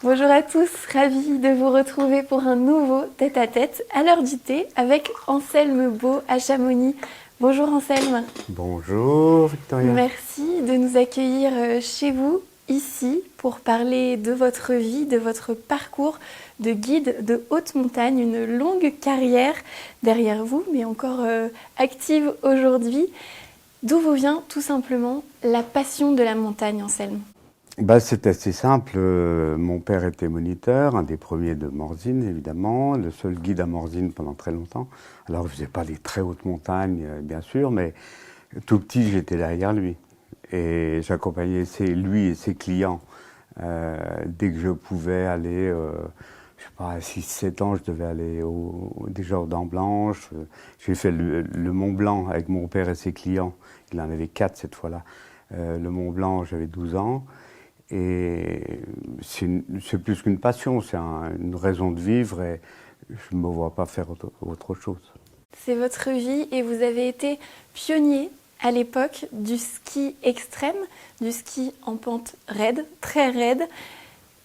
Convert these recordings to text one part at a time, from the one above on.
Bonjour à tous, ravie de vous retrouver pour un nouveau tête-à-tête à l'heure du thé avec Anselme Beau à Chamonix. Bonjour Anselme. Bonjour Victoria. Merci de nous accueillir chez vous, ici, pour parler de votre vie, de votre parcours de guide de haute montagne, une longue carrière derrière vous, mais encore active aujourd'hui. D'où vous vient tout simplement la passion de la montagne, Anselme? C'est assez simple. Mon père était moniteur, un des premiers de Morzine évidemment, le seul guide à Morzine pendant très longtemps. Alors je faisais pas les très hautes montagnes bien sûr, mais tout petit j'étais derrière lui. Et j'accompagnais lui et ses clients. Dès que je pouvais aller, je sais pas, à 6-7 ans, je devais aller déjà aux Dents Blanches. J'ai fait le Mont Blanc avec mon père et ses clients. Il en avait 4 cette fois-là. Le Mont Blanc, j'avais 12 ans. Et c'est plus qu'une passion, c'est une raison de vivre et je ne me vois pas faire autre chose. C'est votre vie et vous avez été pionnier à l'époque du ski extrême, du ski en pente raide, très raide.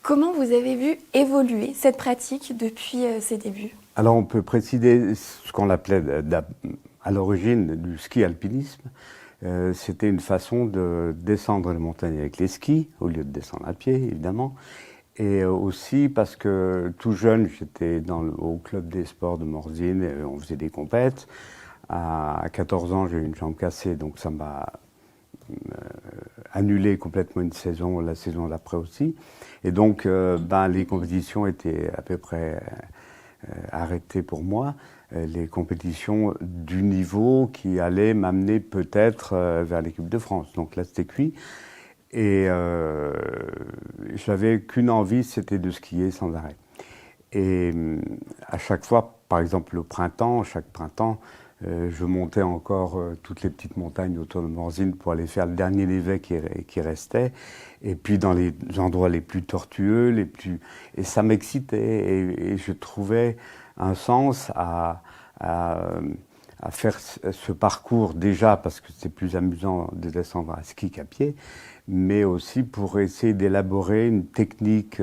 Comment vous avez vu évoluer cette pratique depuis ses débuts? Alors on peut préciser ce qu'on appelait à l'origine du ski alpinisme. C'était une façon de descendre les montagnes avec les skis, au lieu de descendre à pied, évidemment. Et aussi parce que tout jeune, j'étais au club des sports de Morzine, et on faisait des compètes. À 14 ans, j'ai eu une jambe cassée, donc ça m'a annulé complètement une saison, la saison d'après aussi. Et donc, les compétitions étaient à peu près arrêtées pour moi. Les compétitions du niveau qui allaient m'amener peut-être vers l'équipe de France. Donc là, c'était cuit. Et j'avais qu'une envie, c'était de skier sans arrêt. Et à chaque fois, par exemple chaque printemps, je montais encore toutes les petites montagnes autour de Morzine pour aller faire le dernier névet qui restait. Et puis dans les endroits les plus tortueux, et ça m'excitait. Et je trouvais un sens à faire ce parcours déjà parce que c'est plus amusant de descendre à ski qu'à pied, mais aussi pour essayer d'élaborer une technique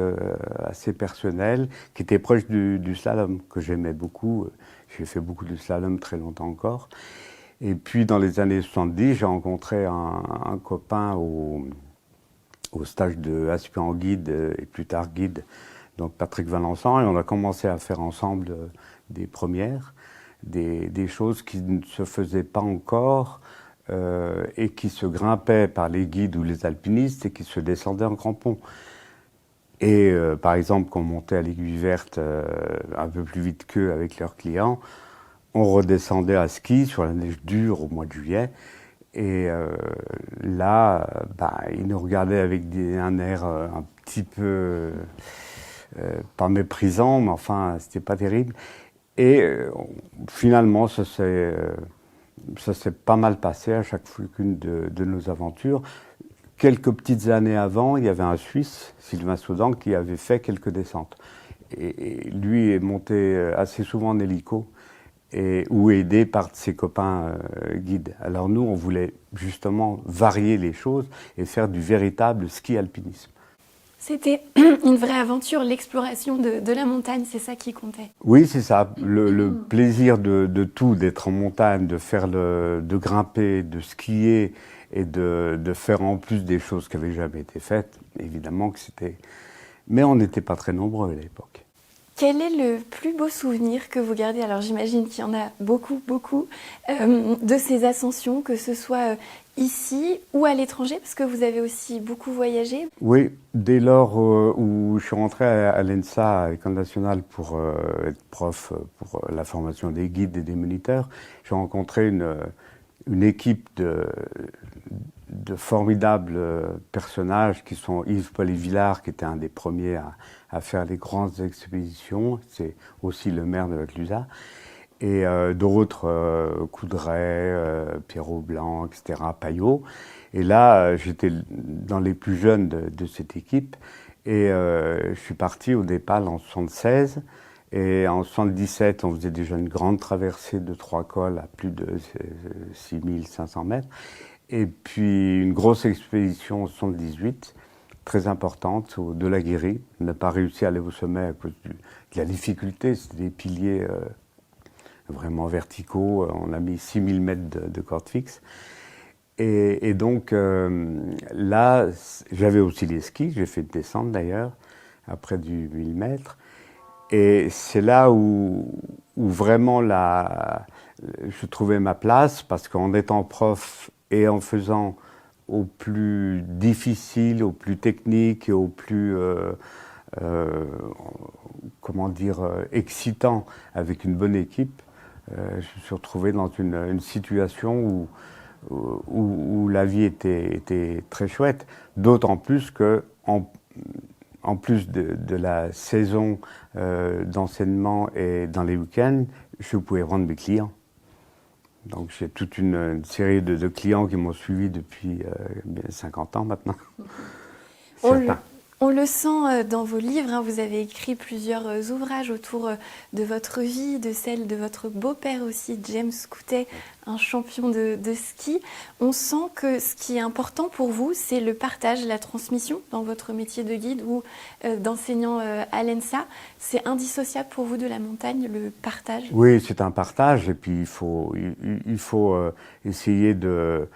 assez personnelle qui était proche du slalom, que j'aimais beaucoup. J'ai fait beaucoup de slalom très longtemps encore. Et puis dans les années 70, j'ai rencontré un copain au stage de aspirant guide et plus tard guide, donc Patrick Valençon, et on a commencé à faire ensemble des premières, des choses qui ne se faisaient pas encore et qui se grimpaient par les guides ou les alpinistes et qui se descendaient en crampons. Et par exemple, quand on montait à l'Aiguille Verte un peu plus vite qu'eux avec leurs clients, on redescendait à ski sur la neige dure au mois de juillet. Et là, ils nous regardaient avec un air un petit peu pas méprisant, mais enfin, c'était pas terrible. Et finalement, ça s'est pas mal passé à chacune de nos aventures. Quelques petites années avant, il y avait un Suisse, Sylvain Saudan, qui avait fait quelques descentes. Et lui est monté assez souvent en hélico, ou aidé par ses copains guides. Alors nous, on voulait justement varier les choses et faire du véritable ski alpinisme. C'était une vraie aventure, l'exploration de la montagne, c'est ça qui comptait. Oui, c'est ça. Le plaisir de tout, d'être en montagne, de grimper, de skier et de faire en plus des choses qui n'avaient jamais été faites. Évidemment que c'était... Mais on n'était pas très nombreux à l'époque. Quel est le plus beau souvenir que vous gardez? Alors j'imagine qu'il y en a beaucoup, beaucoup, de ces ascensions, que ce soit ici ou à l'étranger, parce que vous avez aussi beaucoup voyagé. Oui, dès lors où je suis rentré à l'ENSA, à l'École nationale, pour être prof pour la formation des guides et des moniteurs, j'ai rencontré une équipe de formidables personnages qui sont Yves Paul-Villard, qui était un des premiers à faire les grandes expéditions, c'est aussi le maire de la Clusaz, et d'autres, Coudray, Pierrot Blanc, etc., Payot. Et là, j'étais dans les plus jeunes de cette équipe, et je suis parti au départ en 76, et en 77, on faisait déjà une grande traversée de 3 cols à plus de 6500 mètres, et puis une grosse expédition en 78, très importante de la guérie. On n'a pas réussi à aller au sommet à cause de la difficulté. C'était des piliers vraiment verticaux. On a mis 6000 mètres de corde fixe. Et donc là, j'avais aussi les skis. J'ai fait une descente d'ailleurs, après du 1000 mètres. Et c'est là où vraiment je trouvais ma place, parce qu'en étant prof et en faisant au plus difficile, au plus technique et au plus, comment dire, excitant, avec une bonne équipe, je me suis retrouvé dans une situation où la vie était très chouette, d'autant plus que en plus de la saison d'enseignement et dans les week-ends, je pouvais rendre mes clients. Donc j'ai toute une série de clients qui m'ont suivi depuis 50 ans maintenant. On le sent dans vos livres, hein, vous avez écrit plusieurs ouvrages autour de votre vie, de celle de votre beau-père aussi, James Coutet, un champion de ski. On sent que ce qui est important pour vous, c'est le partage, la transmission dans votre métier de guide ou d'enseignant à l'ENSA. C'est indissociable pour vous de la montagne, le partage? Oui, c'est un partage, et puis il faut essayer de...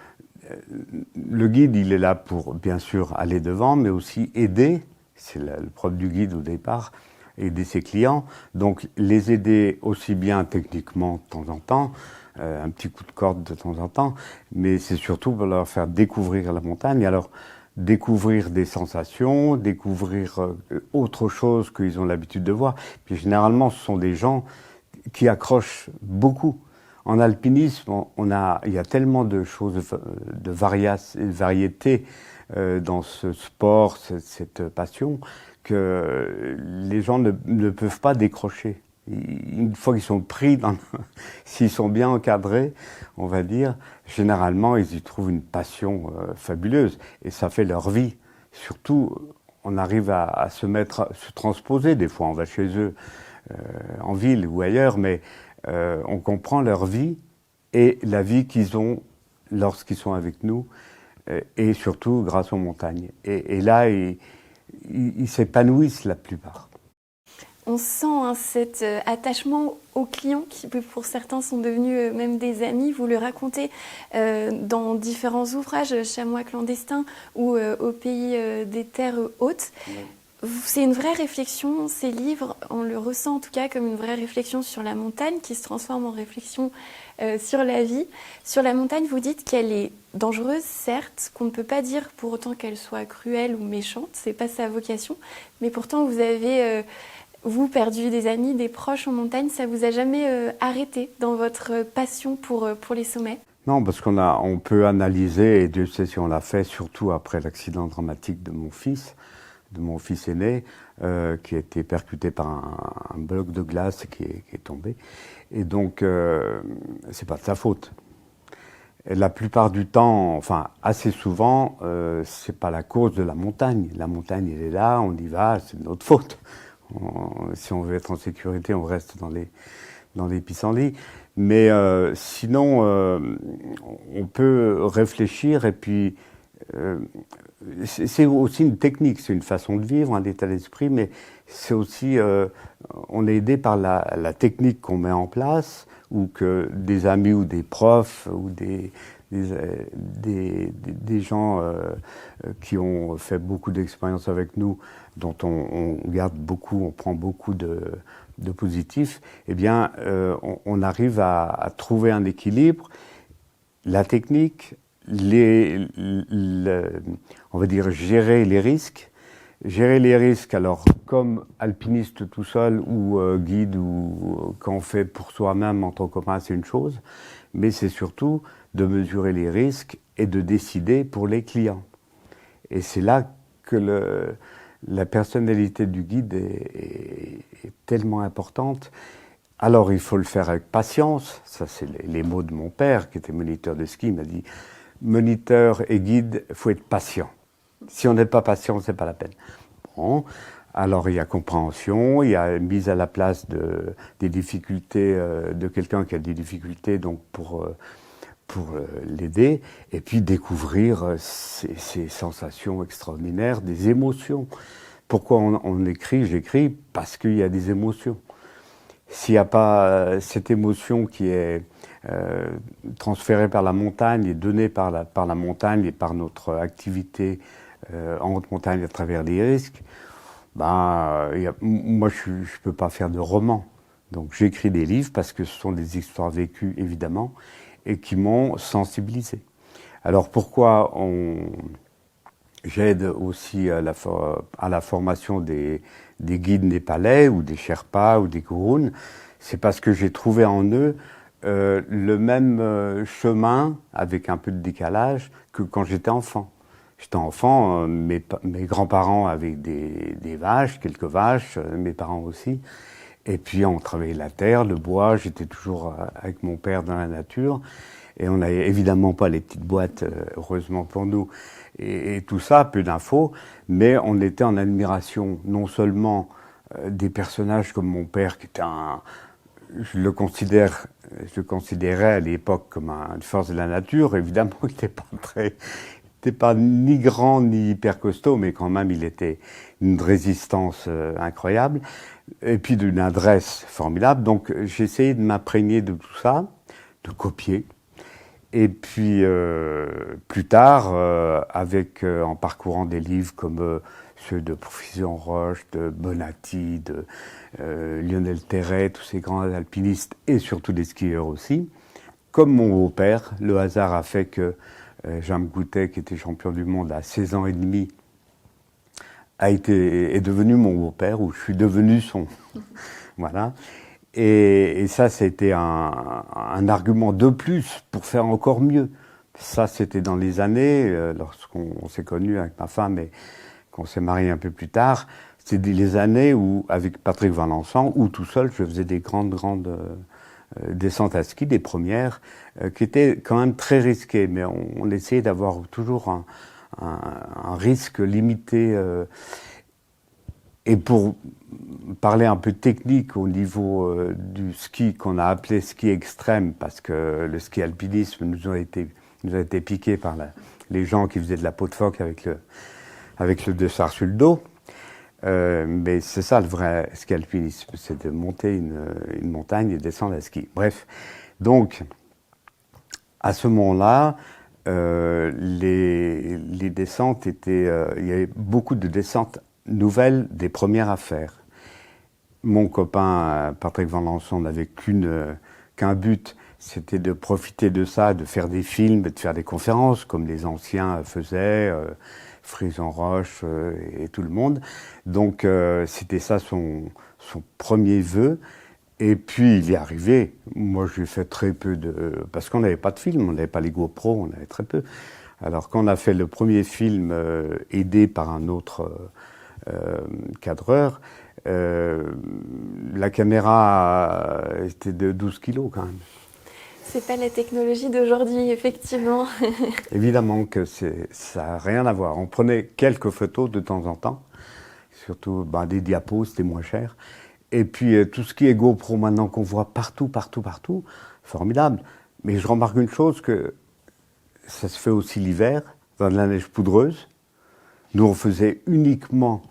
Le guide, il est là pour, bien sûr, aller devant, mais aussi aider. C'est le propre du guide au départ, aider ses clients. Donc, les aider aussi bien techniquement de temps en temps, un petit coup de corde de temps en temps, mais c'est surtout pour leur faire découvrir la montagne. Alors, découvrir des sensations, découvrir autre chose qu'ils ont l'habitude de voir. Puis, généralement, ce sont des gens qui accrochent beaucoup. En alpinisme, il y a tellement de choses, de variété dans ce sport, cette passion, que les gens ne peuvent pas décrocher. Une fois qu'ils sont pris, s'ils sont bien encadrés, on va dire, généralement, ils y trouvent une passion fabuleuse. Et ça fait leur vie. Surtout, on arrive à se transposer. Des fois, on va chez eux, en ville ou ailleurs, mais on comprend leur vie et la vie qu'ils ont lorsqu'ils sont avec nous, et surtout grâce aux montagnes. Et là, ils s'épanouissent la plupart. On sent cet attachement aux clients qui, pour certains, sont devenus même des amis. Vous le racontez dans différents ouvrages, Chamois clandestins ou Au pays des terres hautes. Oui. C'est une vraie réflexion, ces livres, on le ressent en tout cas comme une vraie réflexion sur la montagne qui se transforme en réflexion sur la vie. Sur la montagne, vous dites qu'elle est dangereuse, certes, qu'on ne peut pas dire pour autant qu'elle soit cruelle ou méchante, c'est pas sa vocation, mais pourtant vous avez, vous, perdu des amis, des proches en montagne, ça vous a jamais arrêté dans votre passion pour les sommets? Non, parce on peut analyser, et Dieu sait si on l'a fait, surtout après l'accident dramatique de mon fils aîné, qui a été percuté par un bloc de glace qui est tombé. Et donc, c'est pas de sa faute. Et la plupart du temps, enfin assez souvent, c'est pas la cause de la montagne. La montagne, elle est là, on y va, c'est de notre faute. Si on veut être en sécurité, on reste dans les pissenlits. Mais sinon, on peut réfléchir, et puis c'est aussi une technique, c'est une façon de vivre, un état d'esprit, mais c'est aussi, on est aidé par la technique qu'on met en place, ou que des amis ou des profs ou des gens qui ont fait beaucoup d'expériences avec nous, dont on garde beaucoup, on prend beaucoup de positifs, eh bien, on arrive à trouver un équilibre. La technique, on va dire gérer les risques. Gérer les risques, alors comme alpiniste tout seul ou guide, ou quand on fait pour soi-même en tant que copain, c'est une chose, mais c'est surtout de mesurer les risques et de décider pour les clients. Et c'est là que la personnalité du guide est tellement importante. Alors il faut le faire avec patience, ça c'est les mots de mon père qui était moniteur de ski, il m'a dit « Moniteur et guide, il faut être patient. Si on n'est pas patient, c'est pas la peine. » Bon, alors il y a compréhension, il y a mise à la place des difficultés de quelqu'un qui a des difficultés, donc pour l'aider, et puis découvrir ces sensations extraordinaires, des émotions. Pourquoi on écrit? J'écris parce qu'il y a des émotions. S'il n'y a pas cette émotion qui est transférée par la montagne et donnée par la montagne et par notre activité en haute montagne à travers les risques, moi je ne peux pas faire de roman. Donc j'écris des livres parce que ce sont des histoires vécues évidemment et qui m'ont sensibilisé. Alors pourquoi j'aide aussi à la formation des guides népalais ou des Sherpas ou des Gurus? C'est parce que j'ai trouvé en eux le même chemin, avec un peu de décalage, que quand j'étais enfant. J'étais enfant, mes grands-parents avaient des vaches, quelques vaches, mes parents aussi. Et puis on travaillait la terre, le bois, j'étais toujours avec mon père dans la nature. Et on n'avait évidemment pas les petites boîtes, heureusement pour nous, et tout ça, peu d'infos, mais on était en admiration non seulement des personnages comme mon père, qui était je le considérais à l'époque comme une force de la nature. Évidemment, il n'était pas ni grand ni hyper costaud, mais quand même il était une résistance incroyable, et puis d'une adresse formidable. Donc j'ai essayé de m'imprégner de tout ça, de copier. Et puis plus tard, en parcourant des livres comme ceux de Profusion Roche, de Bonatti, de Lionel Terret, tous ces grands alpinistes et surtout des skieurs aussi, comme mon beau-père, le hasard a fait que Jean Goutet, qui était champion du monde à 16 ans et demi, est devenu mon beau-père, ou je suis devenu son. Voilà. Et ça, c'était un argument de plus pour faire encore mieux. Ça, c'était dans les années, lorsqu'on s'est connus avec ma femme et qu'on s'est mariés un peu plus tard. C'était les années où, avec Patrick Valençon, ou tout seul, je faisais des grandes descentes à ski, des premières, qui étaient quand même très risquées. Mais on essayait d'avoir toujours un risque limité. Et pour parler un peu technique au niveau du ski qu'on a appelé ski extrême, parce que le ski alpinisme nous a été piqué par les gens qui faisaient de la peau de phoque avec le dossard sur le dos. Mais c'est ça le vrai ski alpinisme, c'est de monter une montagne et descendre à ski. Bref, donc à ce moment-là, les descentes étaient, il y avait beaucoup de descentes nouvelles, des premières à faire. Mon copain Patrick Valençon n'avait qu'un but, c'était de profiter de ça, de faire des films, de faire des conférences, comme les anciens faisaient, Frison Roche et tout le monde. Donc c'était ça son premier vœu. Et puis il y est arrivé. Moi j'ai fait très peu parce qu'on n'avait pas de film, on n'avait pas les GoPro, on avait très peu. Alors quand on a fait le premier film aidé par un autre cadreur, la caméra était de 12 kilos quand même. C'est pas la technologie d'aujourd'hui, effectivement. Évidemment que ça n'a rien à voir. On prenait quelques photos de temps en temps, surtout des diapos, c'était moins cher. Et puis tout ce qui est GoPro maintenant qu'on voit partout, formidable. Mais je remarque une chose, que ça se fait aussi l'hiver, dans de la neige poudreuse. Nous on faisait uniquement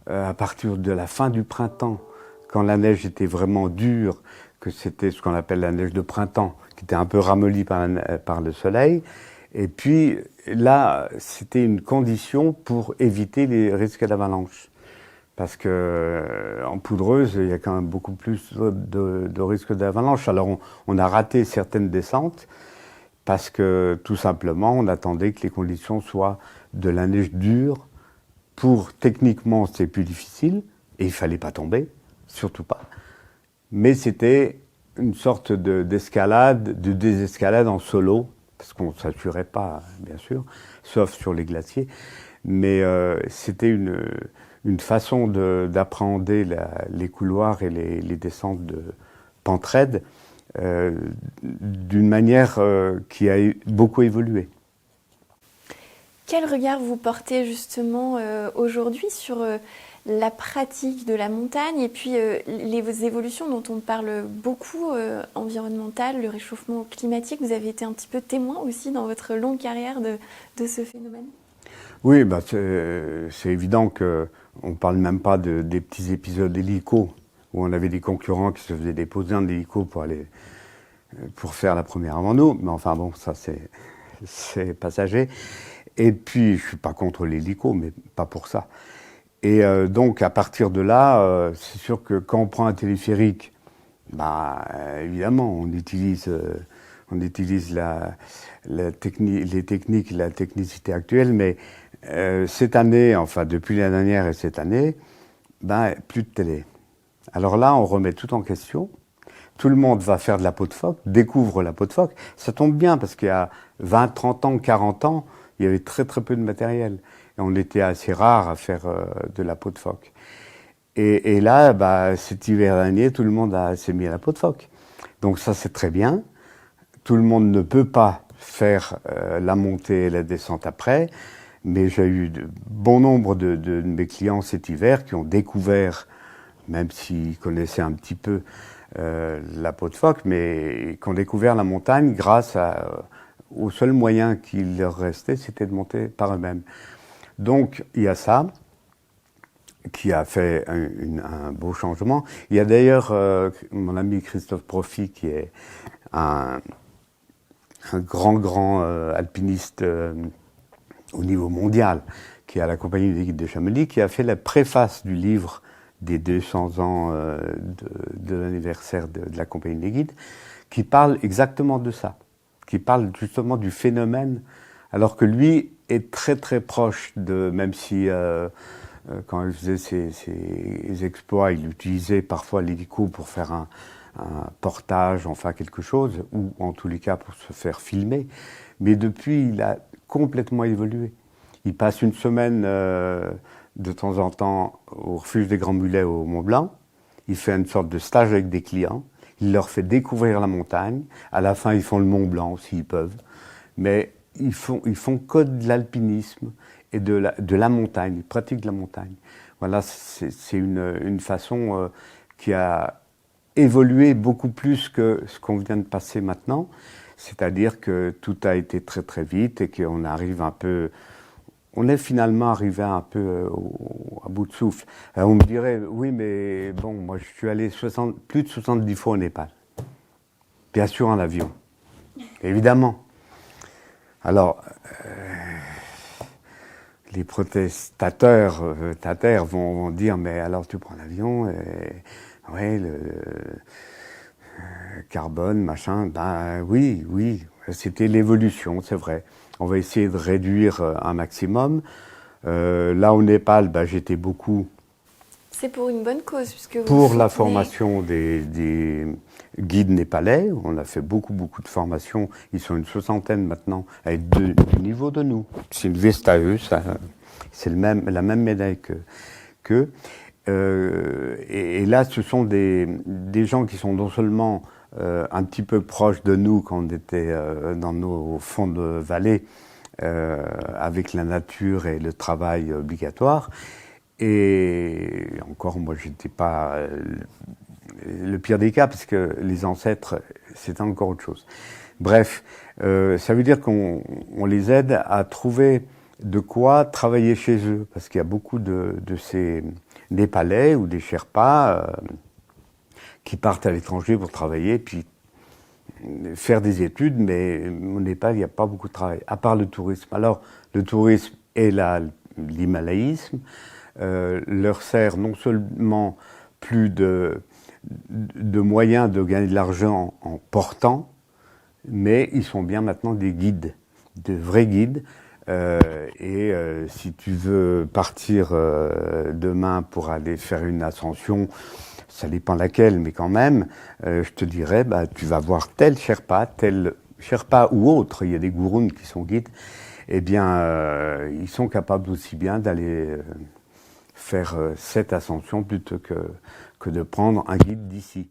à partir de la fin du printemps, quand la neige était vraiment dure, que c'était ce qu'on appelle la neige de printemps, qui était un peu ramollie par le soleil. Et puis là, c'était une condition pour éviter les risques d'avalanche. Parce que en poudreuse, il y a quand même beaucoup plus de risques d'avalanche. Alors on a raté certaines descentes, parce que tout simplement, on attendait que les conditions soient de la neige dure. Techniquement, c'était plus difficile, et il fallait pas tomber, surtout pas. Mais c'était une sorte d'escalade, de désescalade en solo, parce qu'on ne s'assurait pas, bien sûr, sauf sur les glaciers. Mais c'était une façon d'appréhender les couloirs et les descentes de pente raide d'une manière qui a beaucoup évolué. Quel regard vous portez justement aujourd'hui sur la pratique de la montagne et puis les évolutions dont on parle beaucoup, environnementales, le réchauffement climatique. Vous avez été un petit peu témoin aussi dans votre longue carrière de ce phénomène? Oui, bah c'est évident qu'on ne parle même pas des petits épisodes hélico, où on avait des concurrents qui se faisaient déposer en hélico pour faire la première avant nous. Mais enfin bon, ça c'est passager. Et puis, je ne suis pas contre l'hélico, mais pas pour ça. Et donc, à partir de là, c'est sûr que quand on prend un téléphérique, bah, évidemment, on utilise les techniques, la technicité actuelle, mais cette année, enfin depuis l'année dernière et cette année, ben, plus de télé. Alors là, on remet tout en question. Tout le monde va faire de la peau de phoque, découvre la peau de phoque. Ça tombe bien parce qu'il y a 20, 30 ans, 40 ans, il y avait très très peu de matériel. Et on était assez rare à faire de la peau de phoque. Et là, bah, cet hiver dernier, tout le monde s'est mis à la peau de phoque. Donc ça, c'est très bien. Tout le monde ne peut pas faire la montée et la descente après, mais j'ai eu bon nombre de mes clients cet hiver qui ont découvert, même s'ils connaissaient un petit peu la peau de phoque, mais qui ont découvert la montagne grâce au seul moyen qu'il leur restait, c'était de monter par eux-mêmes. Donc il y a ça qui a fait un beau changement. Il y a d'ailleurs mon ami Christophe Profit, qui est un grand alpiniste au niveau mondial, qui est à la Compagnie des Guides de Chamonix, qui a fait la préface du livre des 200 ans de l'anniversaire de la Compagnie des Guides, qui parle exactement de ça, qui parle justement du phénomène, alors que lui est très très proche de, même si quand il faisait ses exploits, il utilisait parfois l'hélico pour faire un portage, enfin quelque chose, ou en tous les cas pour se faire filmer. Mais depuis, il a complètement évolué. Il passe une semaine de temps en temps au refuge des Grands Mulets au Mont-Blanc. Il fait une sorte de stage avec des clients. Il leur fait découvrir la montagne. À la fin, ils font le Mont-Blanc s'ils peuvent. Mais ils font que de l'alpinisme et de la montagne. Ils pratiquent de la montagne. Voilà, c'est une façon qui a évolué beaucoup plus que ce qu'on vient de passer maintenant. C'est-à-dire que tout a été très très vite et qu'on arrive un peu... On est finalement arrivé un peu à bout de souffle. Alors on me dirait, oui, mais bon, moi je suis allé plus de 70 fois au Népal. Bien sûr en avion, évidemment. Alors, les protestateurs vont dire, mais alors tu prends l'avion, ouais, le carbone, machin, ben oui, c'était l'évolution, c'est vrai. On va essayer de réduire un maximum. Là au Népal, ben, j'étais beaucoup... C'est pour une bonne cause, puisque vous pour soutenez... la formation des guides népalais. On a fait beaucoup de formations. Ils sont une soixantaine maintenant, avec du niveau de nous. C'est une veste à eux, ça, c'est la même médaille qu'eux. Et là, ce sont des gens qui sont non seulement un petit peu proches de nous quand on était dans nos fonds de vallée, avec la nature et le travail obligatoire. Et encore, moi, j'étais pas le pire des cas, parce que les ancêtres, c'est encore autre chose. Bref, ça veut dire qu'on les aide à trouver de quoi travailler chez eux, parce qu'il y a beaucoup de ces Népalais ou des Sherpas qui partent à l'étranger pour travailler, puis faire des études, mais au Népal, il n'y a pas beaucoup de travail, à part le tourisme. Alors, le tourisme et l'himalayisme leur sert non seulement plus de moyens de gagner de l'argent en portant, mais ils sont bien maintenant des guides, de vrais guides. Si tu veux partir demain pour aller faire une ascension, ça dépend laquelle, mais quand même, je te dirais, bah, tu vas voir tel Sherpa ou autre, il y a des gourounes qui sont guides, eh bien, ils sont capables aussi bien d'aller faire cette ascension plutôt que de prendre un guide d'ici.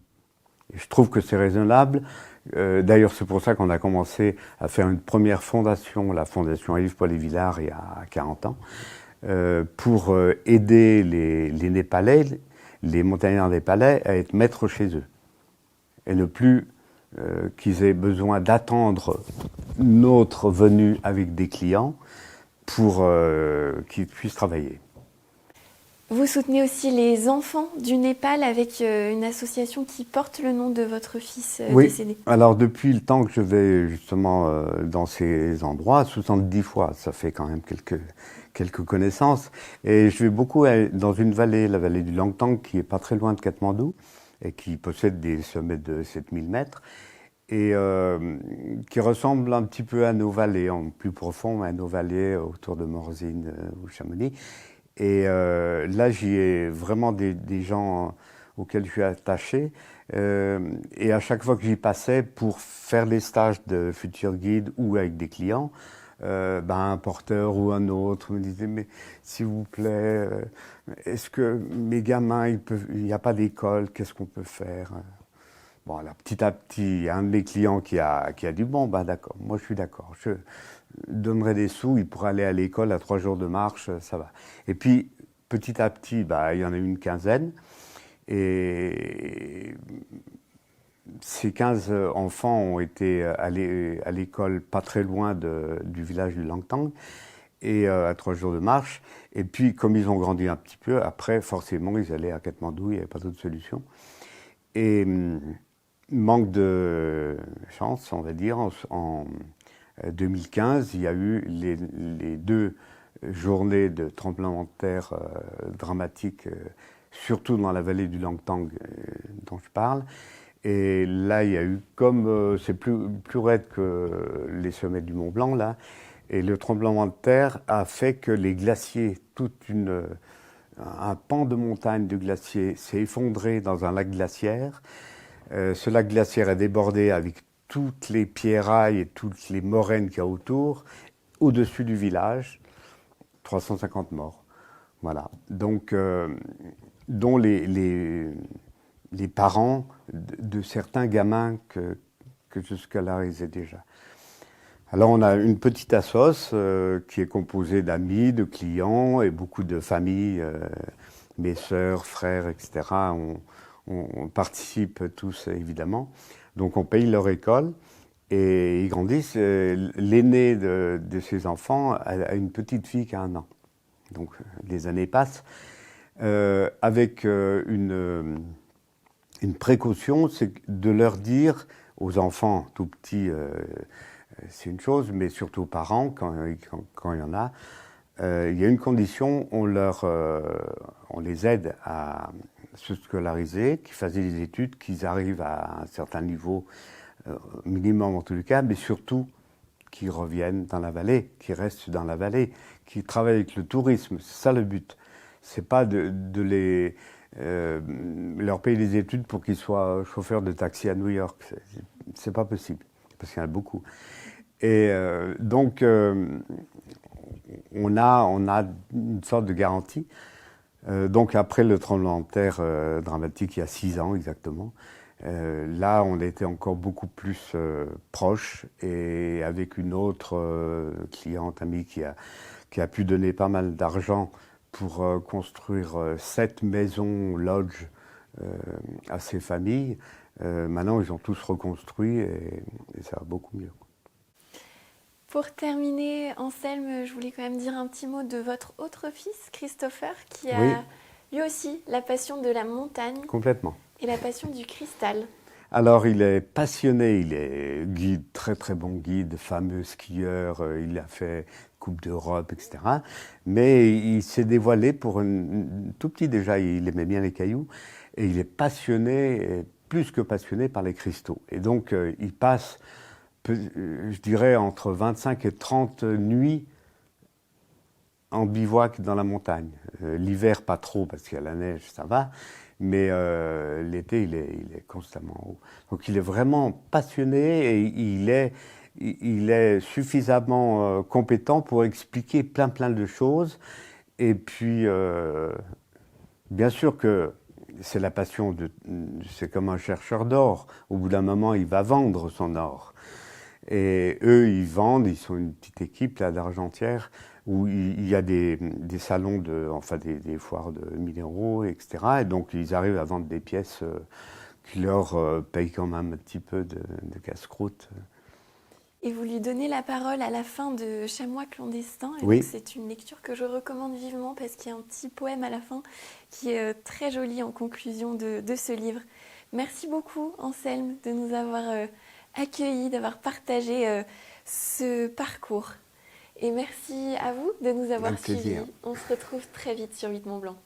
Et je trouve que c'est raisonnable. D'ailleurs, c'est pour ça qu'on a commencé à faire une première fondation, la fondation Yves Paul et Villard, il y a 40 ans, pour aider les Népalais, les montagnards népalais, à être maîtres chez eux. Et ne plus qu'ils aient besoin d'attendre notre venue avec des clients pour qu'ils puissent travailler. Vous soutenez aussi les enfants du Népal avec une association qui porte le nom de votre fils décédé. Alors depuis le temps que je vais justement dans ces endroits, 70 fois, ça fait quand même quelques connaissances. Et je vais beaucoup dans une vallée, la vallée du Langtang, qui est pas très loin de Katmandou, et qui possède des sommets de 7000 mètres, et qui ressemble un petit peu à nos vallées, en plus profond, à nos vallées autour de Morzine ou Chamonix. Et là, j'y ai vraiment des gens auxquels je suis attaché. Et à chaque fois que j'y passais pour faire les stages de futurs guides ou avec des clients, un porteur ou un autre me disait « Mais s'il vous plaît, est-ce que mes gamins, il n'y a pas d'école, qu'est-ce qu'on peut faire ?» Bon, là, petit à petit, il y a un de mes clients qui a dit « Bon, d'accord, moi je suis d'accord, je donnerai des sous, il pourra aller à l'école à 3 jours de marche, ça va. » Et puis, petit à petit, il y en a une quinzaine. Et ces 15 enfants ont été allés à l'école pas très loin du village du Langtang, et à 3 jours de marche. Et puis, comme ils ont grandi un petit peu, après, forcément, ils allaient à Katmandou, il n'y avait pas d'autre solution. Et manque de chance, on va dire, en 2015, il y a eu les 2 journées de tremblement de terre dramatiques, surtout dans la vallée du Langtang dont je parle. Et là, il y a eu, comme c'est plus raide que les sommets du Mont Blanc, là, et le tremblement de terre a fait que les glaciers, un pan de montagne de glaciers s'est effondré dans un lac glaciaire. Ce lac glaciaire a débordé avec toutes les pierrailles et toutes les moraines qu'il y a autour, au-dessus du village, 350 morts. Voilà. Donc, dont les parents de certains gamins que je scolarisais déjà. Alors, on a une petite assoce qui est composée d'amis, de clients et beaucoup de familles, mes sœurs, frères, etc. On participe tous, évidemment. Donc, on paye leur école et ils grandissent. L'aîné de ces enfants a une petite fille qui a 1 an. Donc, les années passent. Avec une précaution, c'est de leur dire aux enfants tout petits, c'est une chose, mais surtout aux parents, quand il y en a, il y a une condition, on les aide à se scolariser, qu'ils fassent des études, qu'ils arrivent à un certain niveau, minimum en tous les cas, mais surtout qu'ils reviennent dans la vallée, qu'ils restent dans la vallée, qu'ils travaillent avec le tourisme. C'est ça le but. C'est pas de leur payer des études pour qu'ils soient chauffeurs de taxi à New York. C'est pas possible, parce qu'il y en a beaucoup. Et donc, on a une sorte de garantie. Donc après le tremblement de terre dramatique, il y a 6 ans exactement, là on était encore beaucoup plus proches, et avec une autre cliente, amie qui a pu donner pas mal d'argent pour construire 7 maisons lodges à ces familles. Maintenant ils ont tous reconstruit et ça va beaucoup mieux. Pour terminer, Anselme, je voulais quand même dire un petit mot de votre autre fils, Christopher, qui a lui aussi la passion de la montagne. Complètement. Et la passion du cristal. Alors, il est passionné, il est guide, très très bon guide, fameux skieur, il a fait Coupe d'Europe, etc. Mais il s'est dévoilé pour tout petit déjà, il aimait bien les cailloux, et il est passionné, plus que passionné par les cristaux. Et donc, il passe, je dirais, entre 25 et 30 nuits en bivouac dans la montagne. L'hiver, pas trop, parce qu'il y a la neige, ça va. Mais l'été, il est constamment en haut. Donc il est vraiment passionné et il est suffisamment compétent pour expliquer plein de choses. Et puis, bien sûr que c'est la passion, c'est comme un chercheur d'or. Au bout d'un moment, il va vendre son or. Et eux, ils vendent, ils sont une petite équipe là d'argentières, où il y a des salons, enfin des foires de minéraux, etc. Et donc ils arrivent à vendre des pièces qui leur payent quand même un petit peu de casse-croûte. Et vous lui donnez la parole à la fin de Chamois clandestin. Et donc Oui, c'est une lecture que je recommande vivement parce qu'il y a un petit poème à la fin qui est très joli en conclusion de ce livre. Merci beaucoup Anselme de nous avoir accueillis, d'avoir partagé ce parcours. Et merci à vous de nous avoir avec plaisir. suivis. On se retrouve très vite sur 8 Mont Blanc.